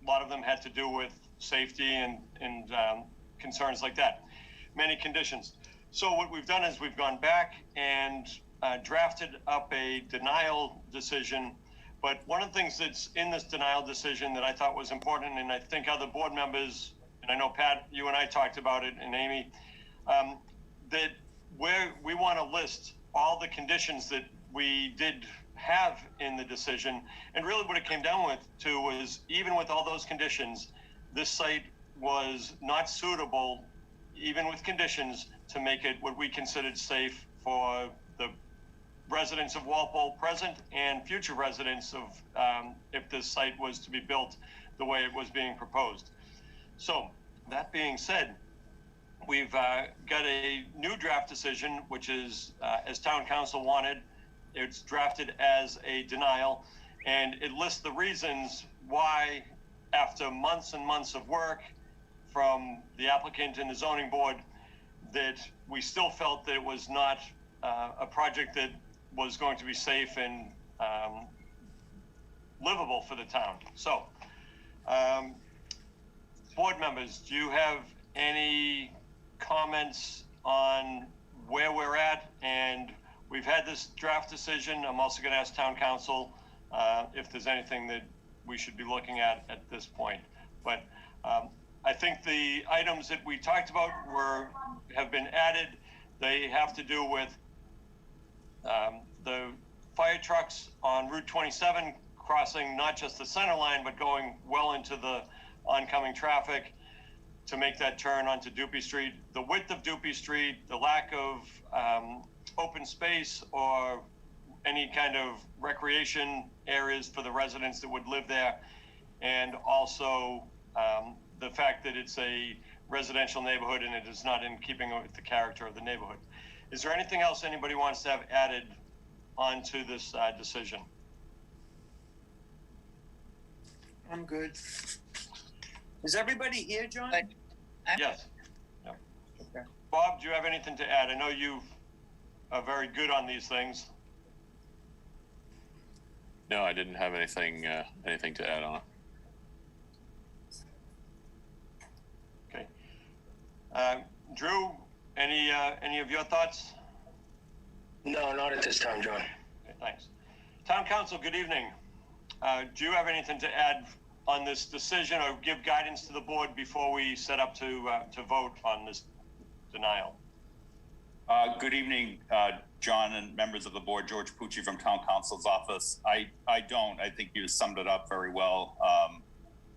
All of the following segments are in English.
A lot of them had to do with safety and concerns like that. Many conditions. So what we've done is we've gone back and drafted up a denial decision. But one of the things that's in this denial decision that I thought was important, and I think other board members, and I know Pat, you and I talked about it, and Amy, that where we want to list all the conditions that we did have in the decision. And really what it came down to was, even with all those conditions, this site was not suitable, even with conditions, to make it what we considered safe for the residents of Walpole, present and future residents of, if this site was to be built the way it was being proposed. So that being said, we've got a new draft decision, which is, as town council wanted. It's drafted as a denial, and it lists the reasons why, after months and months of work from the applicant and the zoning board, that we still felt that it was not a project that was going to be safe and livable for the town. So, board members, do you have any comments on where we're at? And we've had this draft decision. I'm also going to ask town council if there's anything that we should be looking at this point. But I think the items that we talked about have been added. They have to do with the fire trucks on Route 27 crossing not just the center line, but going well into the oncoming traffic to make that turn onto Dupuy Street. The width of Dupuy Street, the lack of open space or any kind of recreation areas for the residents that would live there, and also the fact that it's a residential neighborhood and it is not in keeping with the character of the neighborhood. Is there anything else anybody wants to have added onto this decision? I'm good. Is everybody here, John? Yes. Yeah. Okay. Bob, do you have anything to add? I know you are very good on these things. No, I didn't have anything to add on. Okay. Drew, any of your thoughts? No, not at this time, John. Okay, thanks. Town council, good evening. Do you have anything to add on this decision or give guidance to the board before we set up to vote on this denial? Good evening, John and members of the board. George Pucci from Town Council's office. I think you summed it up very well.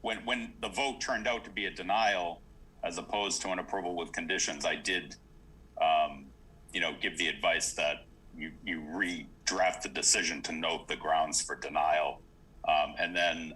When the vote turned out to be a denial as opposed to an approval with conditions, I did, give the advice that you redraft the decision to note the grounds for denial. And then,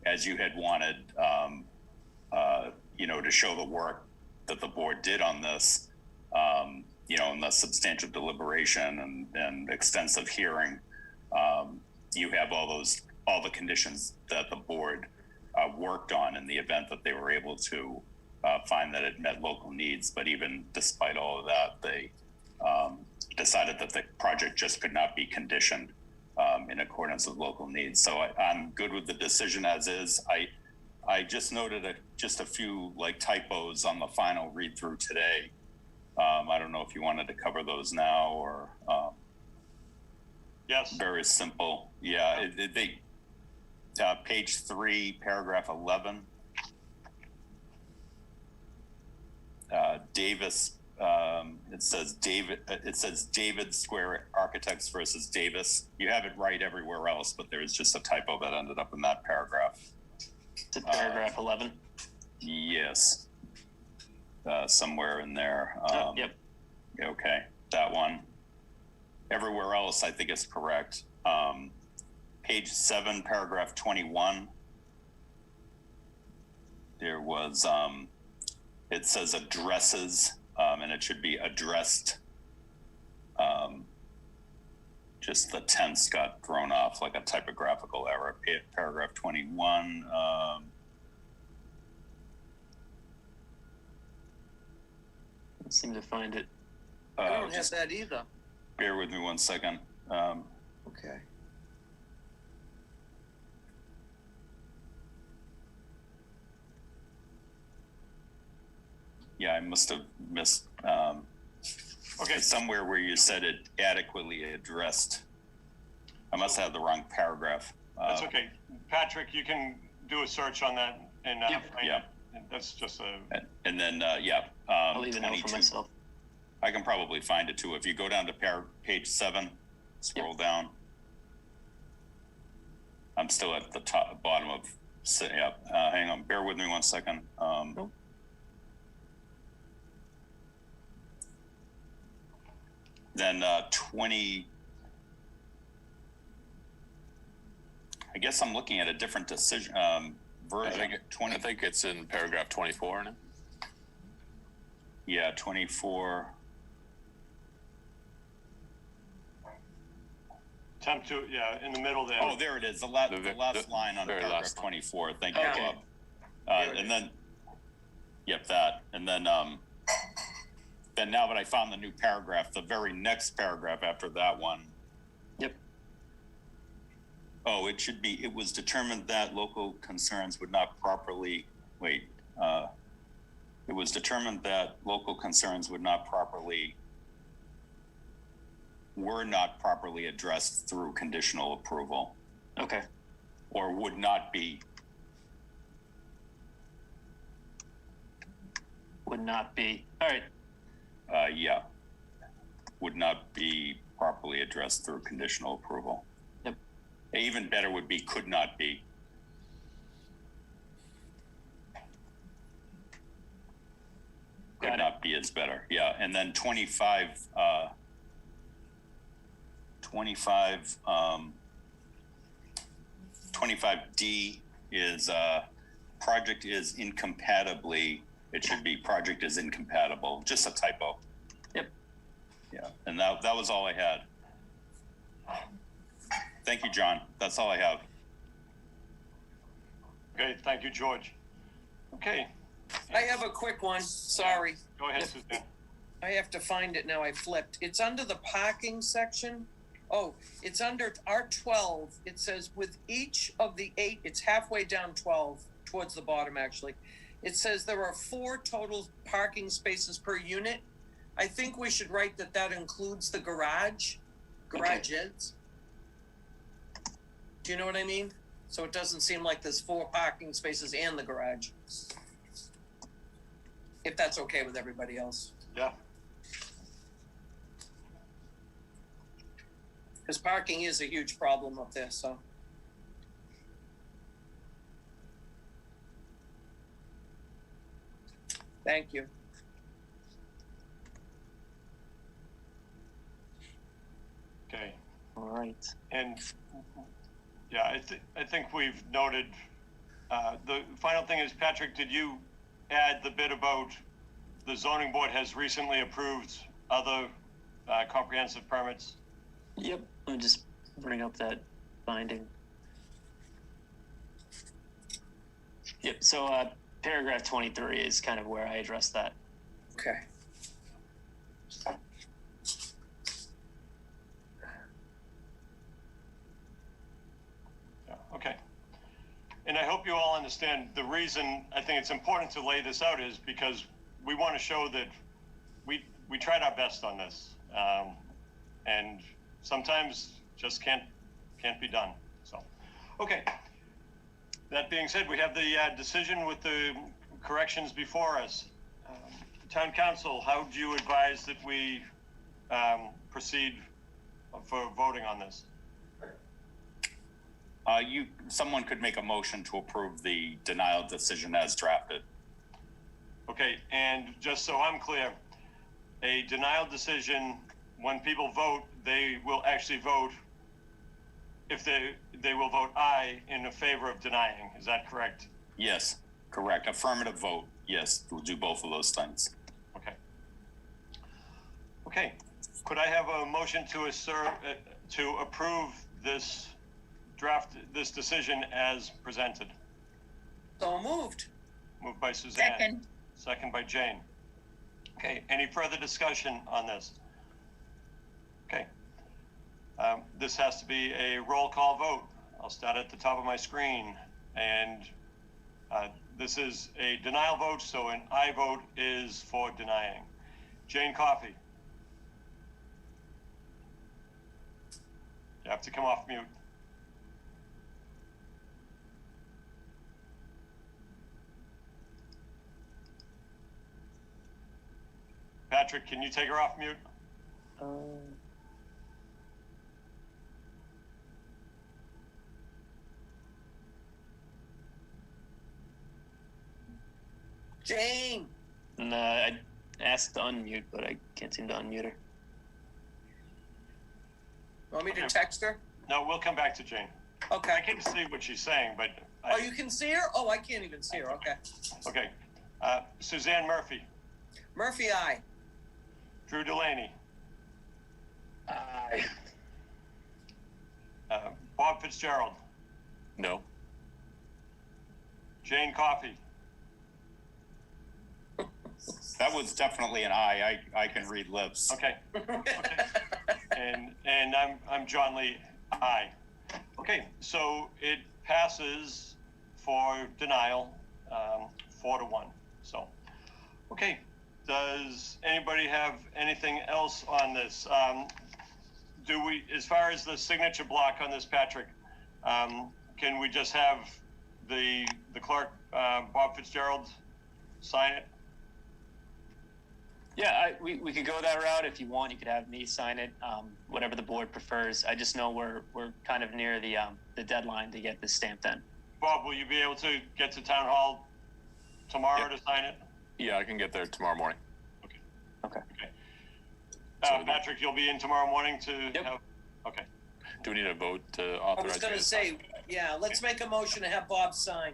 as you had wanted, to show the work that the board did on this, in the substantial deliberation and extensive hearing, you have all the conditions that the board worked on in the event that they were able to find that it met local needs. But even despite all of that, they decided that the project just could not be conditioned in accordance with local needs. So I'm good with the decision as is. I just noted just a few typos on the final read through today. I don't know if you wanted to cover those now or yes. Very simple. Yeah, page 3, paragraph 11. Davis. It says David Square Architects versus Davis. You have it right everywhere else, but there is just a typo that ended up in that paragraph. Is it paragraph 11? Yes. Somewhere in there. Yep. Okay, that one. Everywhere else, I think is correct. Page 7, paragraph 21. There was, it says addresses, and it should be addressed. Just the tense got thrown off like a typographical error. Paragraph 21. Can't seem to find it. I don't have that either. Bear with me one second. Okay. Yeah, I must have missed, Okay, somewhere where you said it adequately addressed. I must have the wrong paragraph. that's okay. Patrick, you can do a search on that and, Yep. find Yeah. it. And that's just a, And then, yeah. I'll leave a note 22. for myself. I can probably find it too. If you go down to page 7, scroll down. I'm still at the bottom of, yeah, hang on, bear with me 1 second. Nope. Then 20, I guess I'm looking at a different decision, version. I think it's in paragraph 24 now. Yeah, 24. attempt to, yeah, in the middle there. Oh, there it is. The last line on very paragraph last line. 24. Thank you, Okay. Bob. And then, yep, that. And then now that I found the new paragraph, the very next paragraph after that one. Yep. Oh, it should be, it was determined that local concerns would not properly, it was determined that local concerns were not properly addressed through conditional approval, Okay. or would not be. Would not be. All right. Yeah, would not be properly addressed through conditional approval. Yep. Even better would be could not be. Could Got it. not be is better. Yeah, and then 25. 25D is project is incompatibly. It should be project is incompatible. Just a typo. Yep. Yeah, and that was all I had. Thank you, John. That's all I have. Okay, thank you, George. Okay, I have a quick one. Sorry. go ahead, Suzanne. I have to find it now. I flipped. It's under the parking section. Oh, it's under R12. It says with each of the 8, it's halfway down 12, towards the bottom actually. It says there are 4 total parking spaces per unit. I think we should write that includes the garages. Do you know what I mean? So it doesn't seem like there's 4 parking spaces and the garage. If that's okay with everybody else. Yeah, Because parking is a huge problem up there, so. Thank you. okay. All right. And yeah, I think we've noted, the final thing is, Patrick, did you add the bit about the zoning board has recently approved other comprehensive permits? Yep. Let me just bring up that finding. Yep. So paragraph 23 is kind of where I address that. Okay. Yeah, okay. And I hope you all understand the reason I think it's important to lay this out is because we want to show that we tried our best on this, and sometimes just can't be done. So, okay. That being said, we have the decision with the corrections before us. Town council, how do you advise that we proceed for voting on this? Someone could make a motion to approve the denial decision as drafted. Okay, and just so I'm clear, a denial decision, when people vote, they will actually vote, if they will vote aye in favor of denying. Is that correct? Yes, correct. Affirmative vote. Yes, we'll do both of those things. Okay. Okay. Could I have a motion to approve this decision as presented? So moved. Moved by Suzanne. Second. Second by Jane. Okay, any further discussion on this? Okay. This has to be a roll call vote. I'll start at the top of my screen. And this is a denial vote, so an aye vote is for denying. Jane Coffey. You have to come off mute. Patrick, can you take her off mute? Jane, No, I asked to unmute, but I can't seem to unmute her. want me to Okay. text her? No, we'll come back to Jane. I Okay. can see what she's saying, but Oh, you can see her? Oh, I can't even see her. Okay. okay. Suzanne Murphy, Murphy, aye. Drew Delaney, Aye. Bob Fitzgerald, No. Jane Coffey, That was definitely an aye. I can read lips. okay, and I'm John Lee, aye. Okay, so it passes for denial, 4-1. So, okay. Does anybody have anything else on this? Do we, as far as the signature block on this, Patrick, can we just have the clerk, Bob Fitzgerald, sign it? Yeah, we could go that route if you want. You could have me sign it, whatever the board prefers. I just know we're kind of near the deadline to get this stamped in. Bob, will you be able to get to town hall tomorrow to sign it? Yeah, I can get there tomorrow morning. Okay. Patrick, you'll be in tomorrow morning to Yep. have, okay. Do we need a vote to I authorize? was gonna me to say, sign? yeah, let's make a motion to have Bob sign.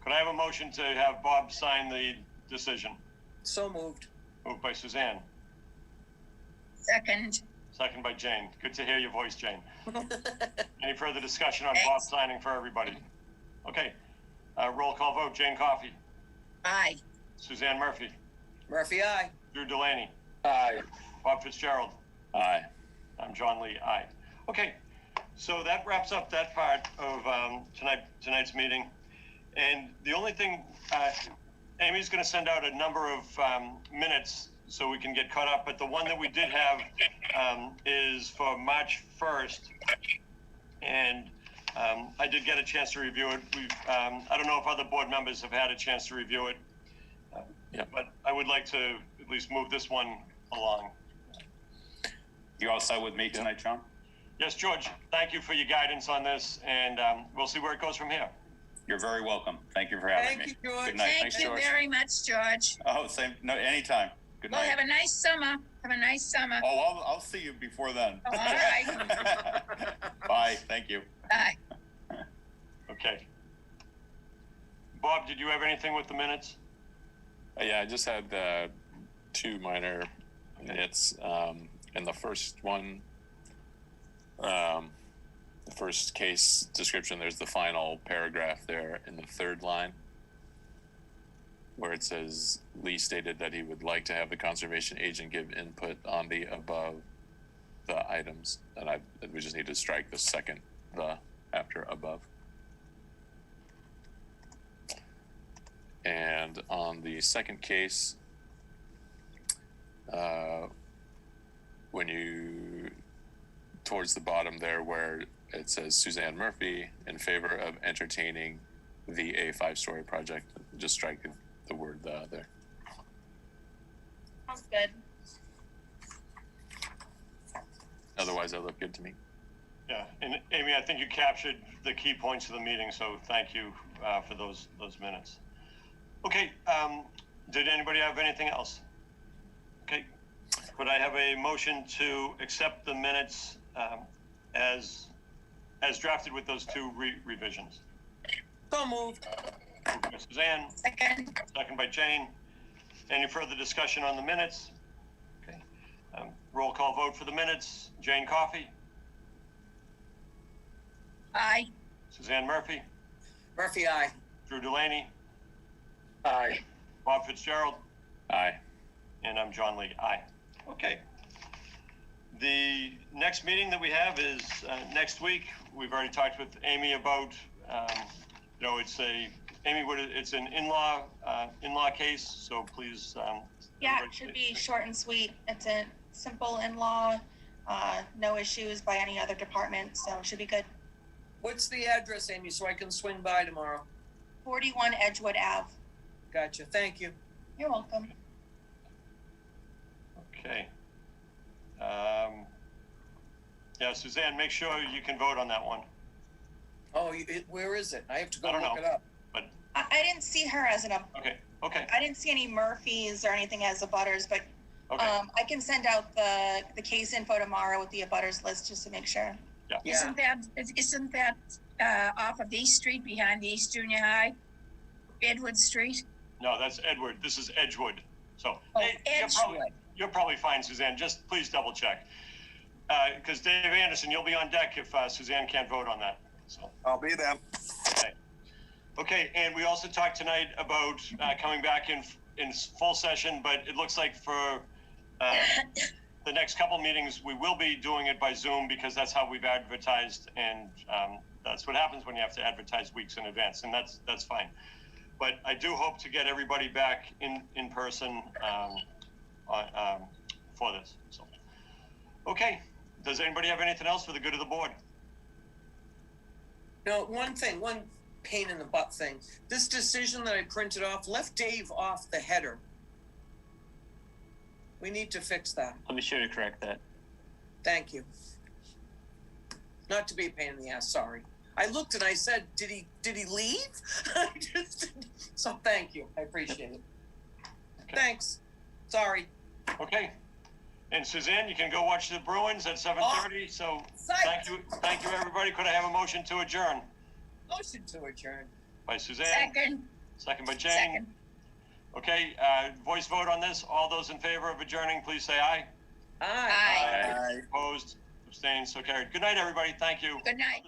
Could I have a motion to have Bob sign the decision? So moved. Moved by Suzanne, Second. second by Jane. Good to hear your voice, Jane. Any further discussion on Bob Thanks. signing for everybody? Okay, roll call vote. Jane Coffey, Aye. Suzanne Murphy, Murphy, aye. Drew Delaney, Aye. Bob Fitzgerald. Aye. I'm John Lee, aye. Okay, so that wraps up that part of tonight's meeting. And the only thing, Amy's going to send out a number of minutes so we can get caught up. But the one that we did have is for March 1st. And I did get a chance to review it. I don't know if other board members have had a chance to review it. Yeah. But I would like to at least move this one along. You all set with me tonight, John? Yes, George, thank you for your guidance on this, and we'll see where it goes from here. You're very welcome. Thank you for having Thank me. you, George. Good night. Thank Thanks, you George. very much, George. Oh, same. No, anytime. Good Well, night. have a nice summer. Have a nice summer. Oh, I'll see you before then. All right. Bye. Thank you. Bye. Okay. Bob, did you have anything with the minutes? Yeah, I just had two minor minutes. And the first one, the first case description, there's the final paragraph there in the third line where it says Lee stated that he would like to have the conservation agent give input on the above the items. And we just need to strike the second the after above. And on the second case, when you, towards the bottom there where it says Suzanne Murphy in favor of entertaining the A5-story project, just strike the word the there. Sounds good. Otherwise, that looked good to me. Yeah, and Amy, I think you captured the key points of the meeting, so thank you for those minutes. Okay, did anybody have anything else? Okay, could I have a motion to accept the minutes as drafted with those two revisions? So moved. Moved by Suzanne, Second. second by Jane. Any further discussion on the minutes? Okay, roll call vote for the minutes. Jane Coffey, Aye. Suzanne Murphy, Murphy, aye. Drew Delaney, Aye. Bob Fitzgerald, Aye. and I'm John Lee. Aye. Okay. The next meeting that we have is next week. We've already talked with Amy about, it's Amy, it's an in-law case, so please. Yeah, everybody it should stay- be short and sweet. It's a simple in-law, no issues by any other department, so it should be good. What's the address, Amy, so I can swing by tomorrow? 41 Edgewood Ave. Gotcha, thank you. You're welcome. Okay. Yeah, Suzanne, make sure you can vote on that one. Oh, where is it? I have to go I don't look know. it up. I didn't see her as Okay, okay, I didn't see any Murphys or anything as abutters, but okay. I can send out the case info tomorrow with the abutters list just to make sure. Yeah, Isn't that off of East Street behind the East Junior High? Edward Street? No, that's Edward. This is Edgewood. So, Oh, hey, you're probably fine, Suzanne. Just please double check. Because Dave Anderson, you'll be on deck if Suzanne can't vote on that. So. I'll be there. Okay, and we also talked tonight about coming back in full session, but it looks like for the next couple meetings, we will be doing it by Zoom because that's how we've advertised, and that's what happens when you have to advertise weeks in advance, and that's fine. But I do hope to get everybody back in person for this. So, okay, does anybody have anything else for the good of the board? No, one pain in the butt thing. This decision that I printed off left Dave off the header. We need to fix that. I'll be sure to correct that. Thank you. Not to be a pain in the ass, sorry. I looked and I said, did he leave? So thank you. I appreciate it. Okay. Thanks. Sorry. Okay. And Suzanne, you can go watch the Bruins at 7:30. So Psyched. thank you, everybody. Could I have a motion to adjourn? Motion to adjourn. By Suzanne, Second. by Jane. Second. Okay, voice vote on this. All those in favor of adjourning, please say aye. Aye. Aye. Opposed, abstained, so carried. Good night, everybody. Thank you. Good night.